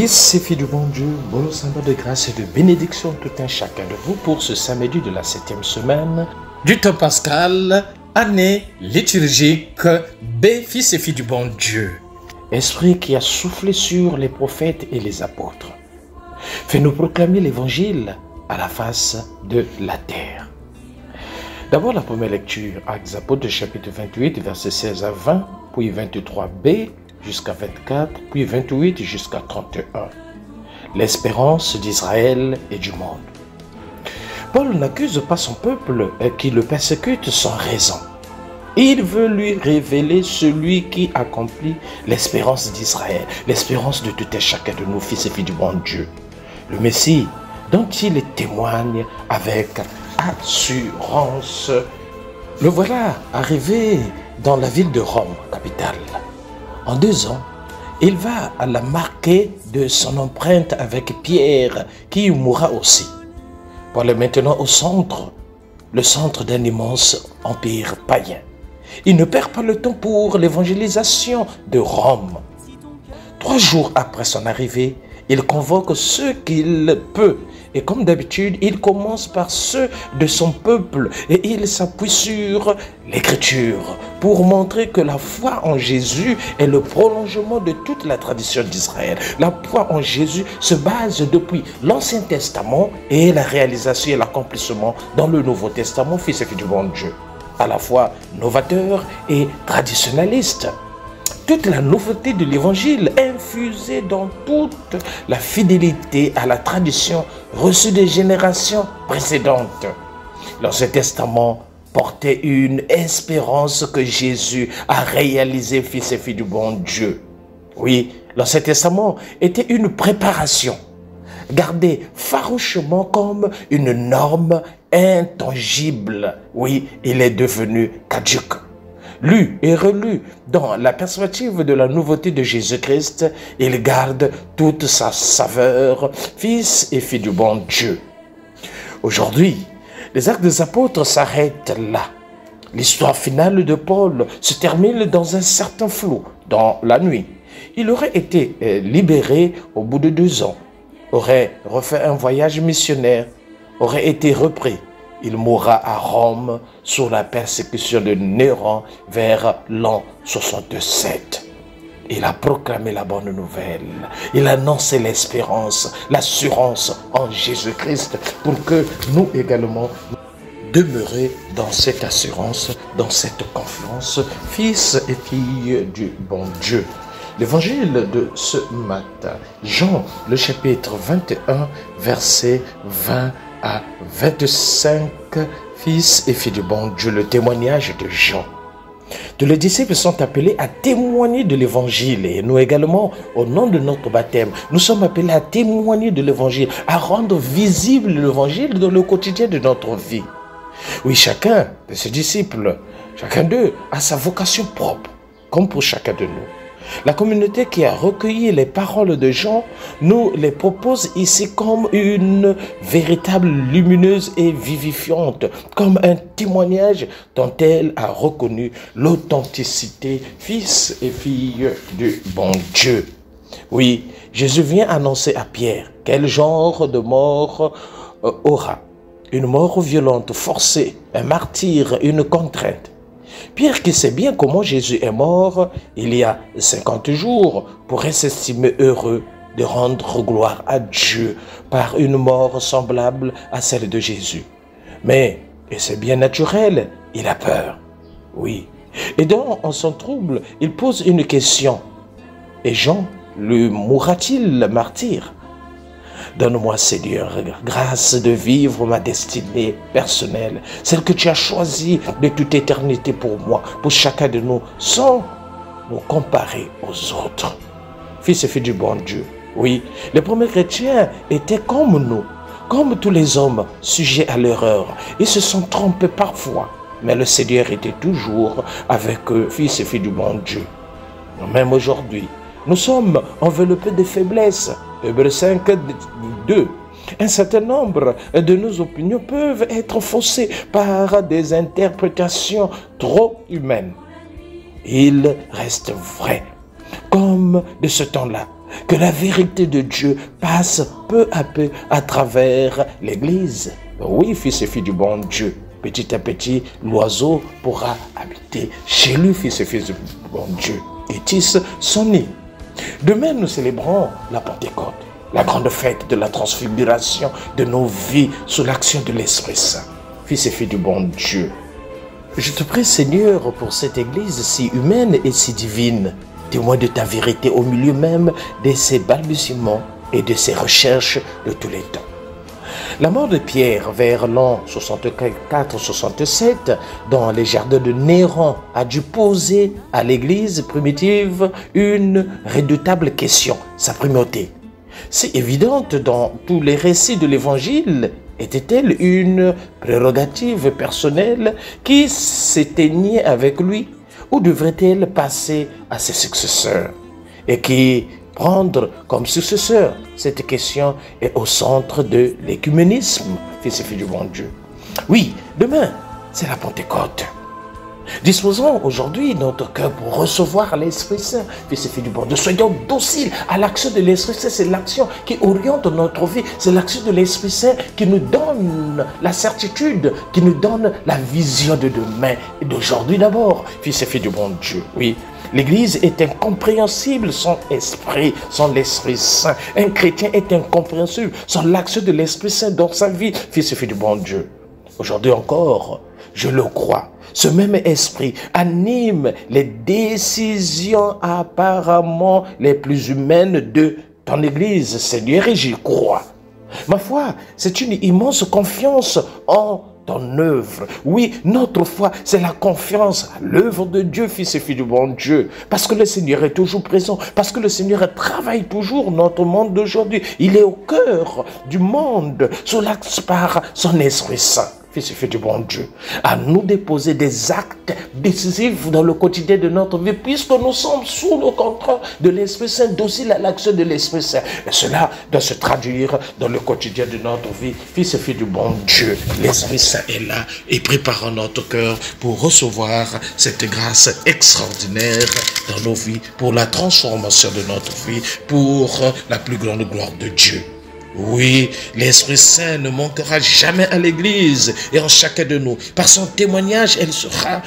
Fils et filles du bon Dieu, bon sabbat de grâce et de bénédiction tout un chacun de vous pour ce samedi de la 7e semaine du temps pascal, année liturgique B, fils et filles du bon Dieu. Esprit qui a soufflé sur les prophètes et les apôtres, fais-nous proclamer l'évangile à la face de la terre. D'abord la première lecture, Actes des Apôtres chapitre 28, versets 16 à 20, puis 23b jusqu'à 24, puis 28 jusqu'à 31. L'espérance d'Israël et du monde. Paul n'accuse pas son peuple qui le persécute sans raison. Il veut lui révéler celui qui accomplit l'espérance d'Israël, l'espérance de tout un chacun de nos fils et filles du bon Dieu. Le Messie dont il témoigne avec assurance. Le voilà arrivé dans la ville de Rome, capitale. En 2 ans, il va à la marquer de son empreinte avec Pierre, qui mourra aussi. Paul est maintenant au centre, le centre d'un immense empire païen. Il ne perd pas le temps pour l'évangélisation de Rome. 3 jours après son arrivée, il convoque ceux qu'il peut. Et comme d'habitude, il commence par ceux de son peuple et il s'appuie sur l'écriture pour montrer que la foi en Jésus est le prolongement de toute la tradition d'Israël. La foi en Jésus se base depuis l'Ancien Testament et la réalisation et l'accomplissement dans le Nouveau Testament, fils et filles du bon Dieu. À la fois novateur et traditionnaliste. Toute la nouveauté de l'évangile infusée dans toute la fidélité à la tradition reçue des générations précédentes. L'Ancien Testament portait une espérance que Jésus a réalisée, fils et filles du bon Dieu. Oui, l'Ancien Testament était une préparation, gardée farouchement comme une norme intangible. Oui, il est devenu caduque. Lu et relu dans la perspective de la nouveauté de Jésus-Christ, il garde toute sa saveur, fils et filles du bon Dieu. Aujourd'hui, les actes des apôtres s'arrêtent là. L'histoire finale de Paul se termine dans un certain flou, dans la nuit. Il aurait été libéré au bout de 2 ans, aurait refait un voyage missionnaire, aurait été repris. Il mourra à Rome sous la persécution de Néron vers l'an 67. Il a proclamé la bonne nouvelle. Il a annoncé l'espérance, l'assurance en Jésus-Christ pour que nous également demeurions dans cette assurance, dans cette confiance, fils et filles du bon Dieu. L'évangile de ce matin, Jean, le chapitre 21, versets 20 à 25, fils et filles du bon Dieu, le témoignage de Jean. Tous les disciples sont appelés à témoigner de l'évangile et nous également, au nom de notre baptême, nous sommes appelés à témoigner de l'évangile, à rendre visible l'évangile dans le quotidien de notre vie. Oui, chacun de ces disciples, chacun d'eux a sa vocation propre, comme pour chacun de nous. La communauté qui a recueilli les paroles de Jean nous les propose ici comme une véritable lumineuse et vivifiante, comme un témoignage dont elle a reconnu l'authenticité, fils et filles du bon Dieu. Oui, Jésus vient annoncer à Pierre quel genre de mort aura. Une mort violente, forcée, un martyre, une contrainte. Pierre, qui sait bien comment Jésus est mort il y a 50 jours, pourrait s'estimer heureux de rendre gloire à Dieu par une mort semblable à celle de Jésus. Mais, et c'est bien naturel, il a peur. Oui. Et dans son trouble, il pose une question. Et Jean, le mourra-t-il martyr? Donne-moi, Seigneur, grâce de vivre ma destinée personnelle, celle que tu as choisie de toute éternité pour moi, pour chacun de nous, sans nous comparer aux autres. Fils et filles du bon Dieu, oui, les premiers chrétiens étaient comme nous, comme tous les hommes, sujets à l'erreur. Ils se sont trompés parfois, mais le Seigneur était toujours avec eux, fils et filles du bon Dieu. Même aujourd'hui, nous sommes enveloppés de faiblesses. Hébreux 5, 2. Un certain nombre de nos opinions peuvent être faussées par des interprétations trop humaines. Il reste vrai, comme de ce temps-là, que la vérité de Dieu passe peu à peu à travers l'Église. Oui, fils et filles du bon Dieu, petit à petit, l'oiseau pourra habiter chez lui, fils et filles du bon Dieu, et tisse son nid. Demain, nous célébrons la Pentecôte, la grande fête de la transfiguration de nos vies sous l'action de l'Esprit Saint. Fils et filles du bon Dieu, je te prie, Seigneur, pour cette Église si humaine et si divine, témoin de ta vérité au milieu même de ses balbutiements et de ses recherches de tous les temps. La mort de Pierre vers l'an 64-67 dans les jardins de Néron a dû poser à l'Église primitive une redoutable question, sa primauté. C'est évidente dans tous les récits de l'Évangile. Était-elle une prérogative personnelle qui s'éteignait avec lui ou devrait-elle passer à ses successeurs et qui prendre comme successeur? Cette question est au centre de l'écuménisme, fils et filles du bon Dieu. Oui, demain, c'est la Pentecôte. Disposons aujourd'hui notre cœur pour recevoir l'Esprit Saint, fils et filles du bon Dieu. Soyons dociles à l'action de l'Esprit Saint. C'est l'action qui oriente notre vie. C'est l'action de l'Esprit Saint qui nous donne la certitude, qui nous donne la vision de demain et d'aujourd'hui d'abord, fils et filles du bon Dieu. Oui. L'Église est incompréhensible sans esprit, sans l'Esprit Saint. Un chrétien est incompréhensible sans l'action de l'Esprit Saint dans sa vie, fils et filles du bon Dieu. Aujourd'hui encore, je le crois, ce même esprit anime les décisions apparemment les plus humaines de ton Église, Seigneur, et j'y crois. Ma foi, c'est une immense confiance en ton œuvre. Oui, notre foi, c'est la confiance à l'œuvre de Dieu, fils et filles du bon Dieu. Parce que le Seigneur est toujours présent, parce que le Seigneur travaille toujours notre monde d'aujourd'hui. Il est au cœur du monde, sous l'axe par son Esprit Saint. Fils et filles du bon Dieu, à nous déposer des actes décisifs dans le quotidien de notre vie, puisque nous sommes sous le contrôle de l'Esprit Saint, docile à l'action de l'Esprit Saint. Et cela doit se traduire dans le quotidien de notre vie. Fils et filles du bon Dieu, l'Esprit Saint est là et prépare notre cœur pour recevoir cette grâce extraordinaire dans nos vies, pour la transformation de notre vie, pour la plus grande gloire de Dieu. Oui, l'Esprit Saint ne manquera jamais à l'Église et en chacun de nous. Par son témoignage, elle sera,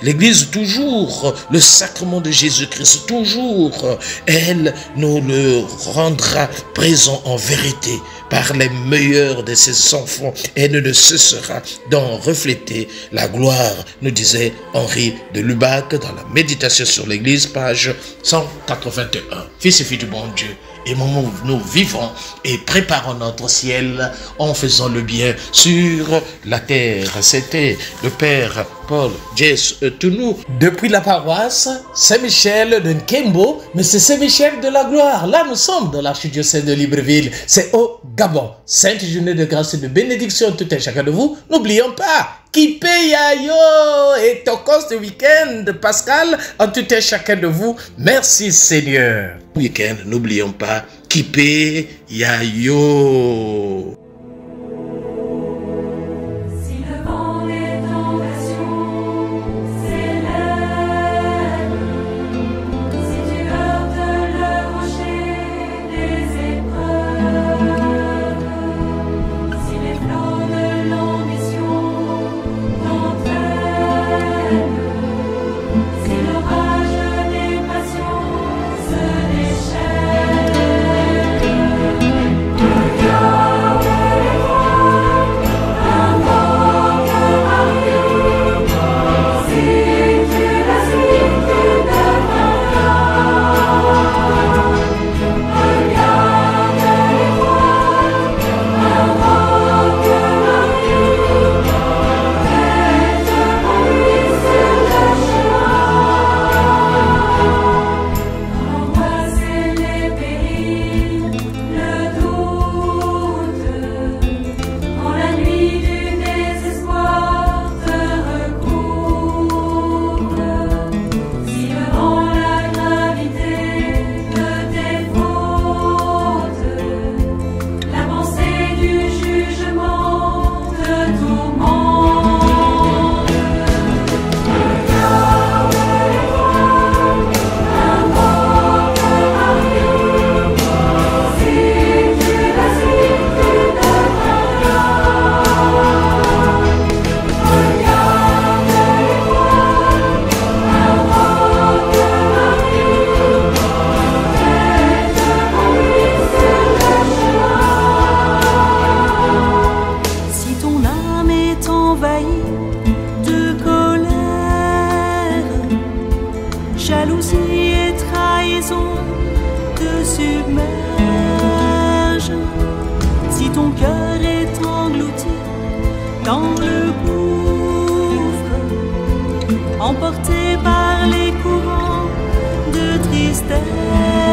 l'Église toujours, le sacrement de Jésus-Christ toujours. Elle nous le rendra présent en vérité par les meilleurs de ses enfants. Elle ne cessera d'en refléter la gloire, nous disait Henri de Lubac dans la méditation sur l'Église, page 181. Fils et filles du bon Dieu, aimons nous vivons et préparons notre ciel en faisant le bien sur la terre. C'était le Père Paul Jess Tounou depuis la paroisse Saint-Michel de Nkembo, mais c'est Saint-Michel de la Gloire. Là, nous sommes dans l'archidiocèse de Libreville. C'est au Gabon. Sainte journée de grâce et de bénédiction tout un chacun de vous. N'oublions pas, Kipe Yayo et Tokos de week-end, Pascal, en tout un chacun de vous. Merci Seigneur. Week-end, n'oublions pas, Kipe Yayo. Go! dans le gouffre, emporté par les courants de tristesse.